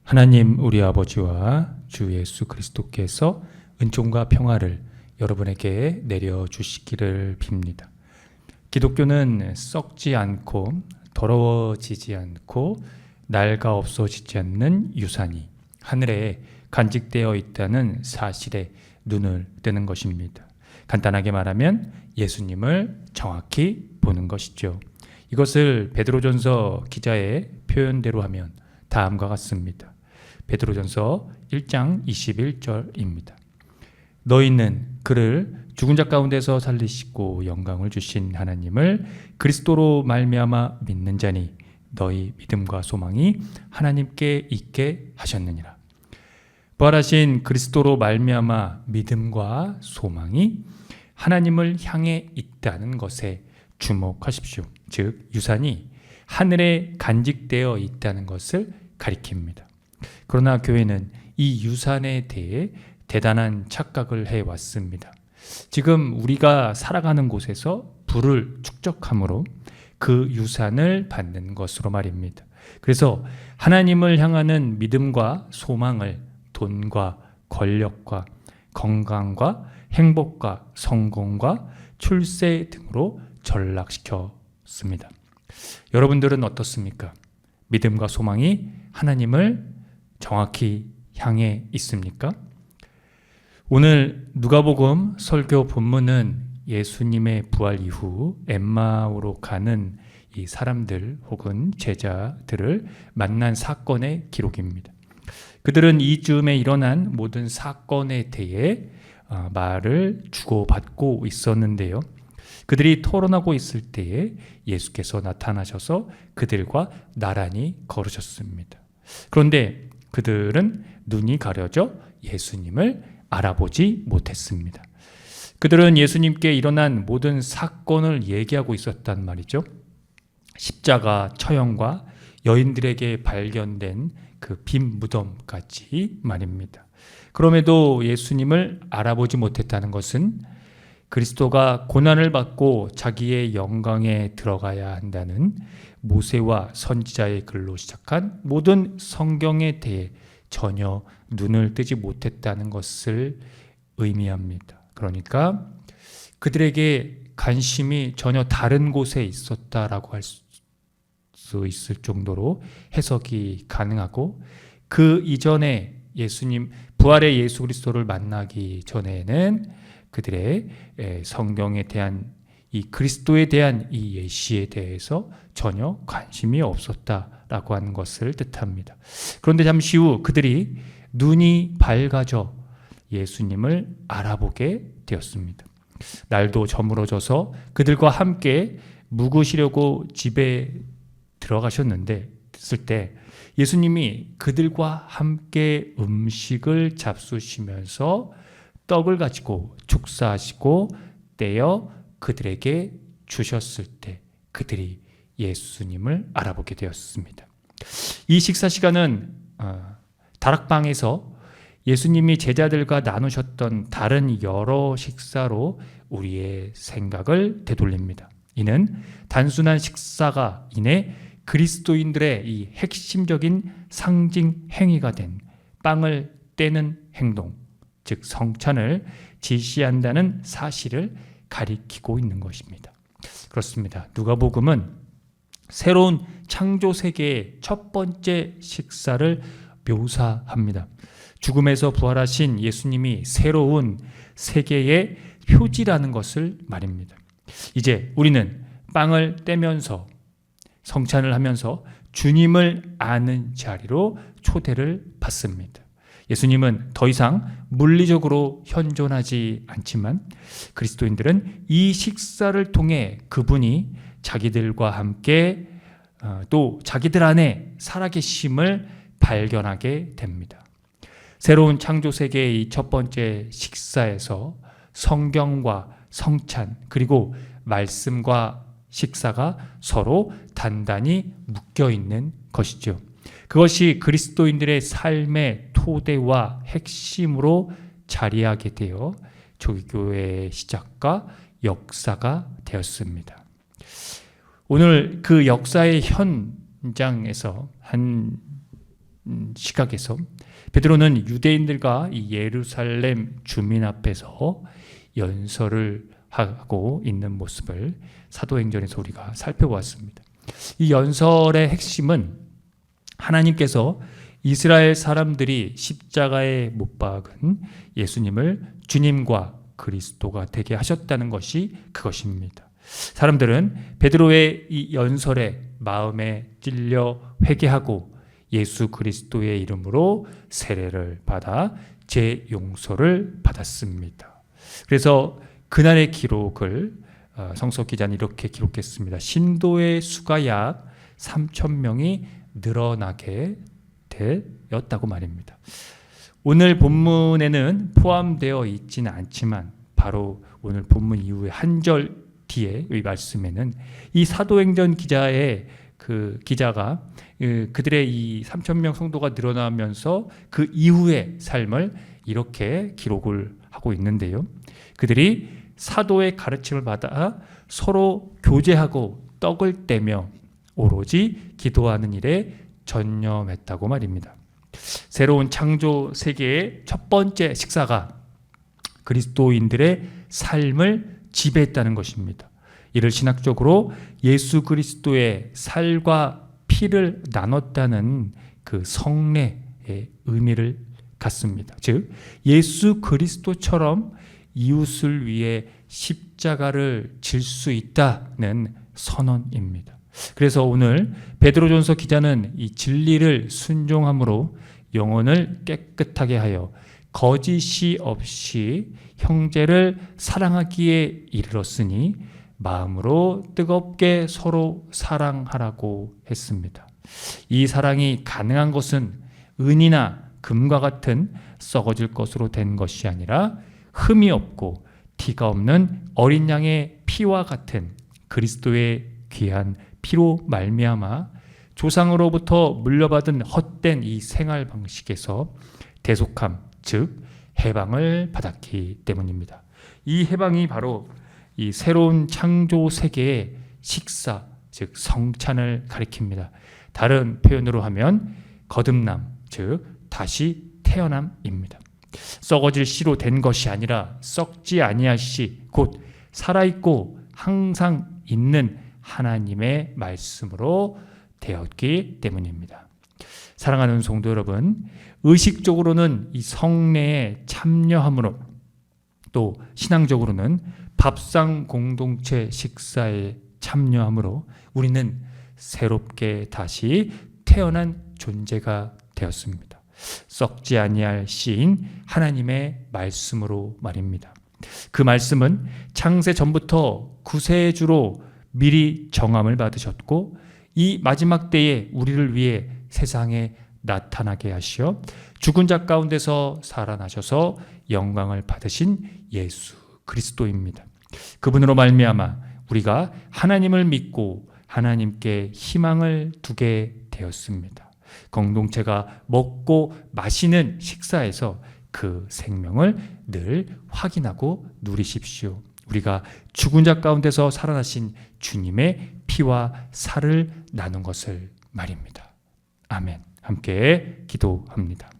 하나님 우리 아버지와 주 예수 그리스도께서 은총과 평화를 여러분에게 내려주시기를 빕니다. 기독교는 썩지 않고 더러워지지 않고 낡아 없어지지 않는 유산이 하늘에 간직되어 있다는 사실에 눈을 뜨는 것입니다. 간단하게 말하면 예수님을 정확히 보는 것이죠. 이것을 베드로전서 기자의 표현대로 하면 다음과 같습니다. 베드로전서 1장 21절입니다. 너희는 그를 죽은 자 가운데서 살리시고 영광을 주신 하나님을 그리스도로 말미암아 믿는 자니 너희 믿음과 소망이 하나님께 있게 하셨느니라. 부활하신 그리스도로 말미암아 믿음과 소망이 하나님을 향해 있다는 것에 주목하십시오. 즉 유산이 하늘에 간직되어 있다는 것을 가리킵니다. 그러나 교회는 이 유산에 대해 대단한 착각을 해왔습니다. 지금 우리가 살아가는 곳에서 부를 축적함으로 그 유산을 받는 것으로 말입니다. 그래서 하나님을 향하는 믿음과 소망을 돈과 권력과 건강과 행복과 성공과 출세 등으로 전락시켰습니다. 여러분들은 어떻습니까? 믿음과 소망이 하나님을 정확히 향해 있습니까? 오늘 누가복음 설교 본문은 예수님의 부활 이후 엠마오로 가는 이 사람들 혹은 제자들을 만난 사건의 기록입니다. 그들은 이즈음에 일어난 모든 사건에 대해 말을 주고받고 있었는데요. 그들이 토론하고 있을 때에 예수께서 나타나셔서 그들과 나란히 걸으셨습니다. 그런데 그들은 눈이 가려져 예수님을 알아보지 못했습니다. 그들은 예수님께 일어난 모든 사건을 얘기하고 있었단 말이죠. 십자가 처형과 여인들에게 발견된 그 빈 무덤까지 말입니다. 그럼에도 예수님을 알아보지 못했다는 것은 그리스도가 고난을 받고 자기의 영광에 들어가야 한다는 모세와 선지자의 글로 시작한 모든 성경에 대해 전혀 눈을 뜨지 못했다는 것을 의미합니다. 그러니까 그들에게 관심이 전혀 다른 곳에 있었다라고 할 수 있을 정도로 해석이 가능하고, 그 이전에 예수님 부활의 예수 그리스도를 만나기 전에는 그들의 성경에 대한 이 그리스도에 대한 이 예시에 대해서 전혀 관심이 없었다라고 하는 것을 뜻합니다. 그런데 잠시 후 그들이 눈이 밝아져 예수님을 알아보게 되었습니다. 날도 저물어져서 그들과 함께 묵으시려고 집에 들어가셨는데 됐을 때 예수님이 그들과 함께 음식을 잡수시면서 떡을 가지고 축사하시고 떼어 그들에게 주셨을 때 그들이 예수님을 알아보게 되었습니다. 이 식사 시간은 다락방에서 예수님이 제자들과 나누셨던 다른 여러 식사로 우리의 생각을 되돌립니다. 이는 단순한 식사가 인해 그리스도인들의 이 핵심적인 상징 행위가 된 빵을 떼는 행동, 즉 성찬을 지시한다는 사실을 가리키고 있는 것입니다. 그렇습니다. 누가복음은 새로운 창조 세계의 첫 번째 식사를 묘사합니다. 죽음에서 부활하신 예수님이 새로운 세계의 표지라는 것을 말입니다. 이제 우리는 빵을 떼면서 성찬을 하면서 주님을 아는 자리로 초대를 받습니다. 예수님은 더 이상 물리적으로 현존하지 않지만 그리스도인들은 이 식사를 통해 그분이 자기들과 함께 또 자기들 안에 살아계심을 발견하게 됩니다. 새로운 창조 세계의 이 첫 번째 식사에서 성경과 성찬 그리고 말씀과 식사가 서로 단단히 묶여있는 것이죠. 그것이 그리스도인들의 삶의 토대와 핵심으로 자리하게 되어 조기교회의 시작과 역사가 되었습니다. 오늘 그 역사의 현장에서 한 시각에서 베드로는 유대인들과 이 예루살렘 주민 앞에서 연설을 하고 있는 모습을 사도행전에서 우리가 살펴보았습니다. 이 연설의 핵심은 하나님께서 이스라엘 사람들이 십자가에 못 박은 예수님을 주님과 그리스도가 되게 하셨다는 것이 그것입니다. 사람들은 베드로의 이 연설에 마음에 찔려 회개하고 예수 그리스도의 이름으로 세례를 받아 죄용서를 받았습니다. 그래서 그날의 기록을 성서 기자는 이렇게 기록했습니다. 신도의 수가 약 3,000명이 늘어나게 되었다고 말입니다. 오늘 본문에는 포함되어 있지는 않지만 바로 오늘 본문 이후에 한 절 뒤에 이 말씀에는 이 사도행전 기자의 기자가 그들의 이 3,000명 성도가 늘어나면서 그 이후의 삶을 이렇게 기록을 하고 있는데요. 그들이 사도의 가르침을 받아 서로 교제하고 떡을 떼며 오로지 기도하는 일에 전념했다고 말입니다. 새로운 창조 세계의 첫 번째 식사가 그리스도인들의 삶을 지배했다는 것입니다. 이를 신학적으로 예수 그리스도의 살과 피를 나눴다는 그 성례의 의미를 갖습니다. 즉 예수 그리스도처럼 이웃을 위해 십자가를 질 수 있다는 선언입니다. 그래서 오늘 베드로전서 기자는 이 진리를 순종함으로 영혼을 깨끗하게 하여 거짓이 없이 형제를 사랑하기에 이르렀으니 마음으로 뜨겁게 서로 사랑하라고 했습니다. 이 사랑이 가능한 것은 은이나 금과 같은 썩어질 것으로 된 것이 아니라 흠이 없고 티가 없는 어린 양의 피와 같은 그리스도의 귀한 피로 말미암아 조상으로부터 물려받은 헛된 이 생활 방식에서 대속함, 즉 해방을 받았기 때문입니다. 이 해방이 바로 이 새로운 창조 세계의 식사, 즉 성찬을 가리킵니다. 다른 표현으로 하면 거듭남, 즉 다시 태어남입니다. 썩어질 씨로 된 것이 아니라 썩지 아니할 씨, 곧 살아있고 항상 있는 하나님의 말씀으로 되었기 때문입니다. 사랑하는 성도 여러분, 의식적으로는 이 성례에 참여함으로 또 신앙적으로는 밥상 공동체 식사에 참여함으로 우리는 새롭게 다시 태어난 존재가 되었습니다. 썩지 아니할 씨인 하나님의 말씀으로 말입니다. 그 말씀은 창세 전부터 구세주로 미리 정함을 받으셨고 이 마지막 때에 우리를 위해 세상에 나타나게 하시어 죽은 자 가운데서 살아나셔서 영광을 받으신 예수 그리스도입니다. 그분으로 말미암아 우리가 하나님을 믿고 하나님께 희망을 두게 되었습니다. 공동체가 먹고 마시는 식사에서 그 생명을 늘 확인하고 누리십시오. 우리가 죽은 자 가운데서 살아나신 주님의 피와 살을 나눈 것을 말입니다. 아멘. 함께 기도합니다.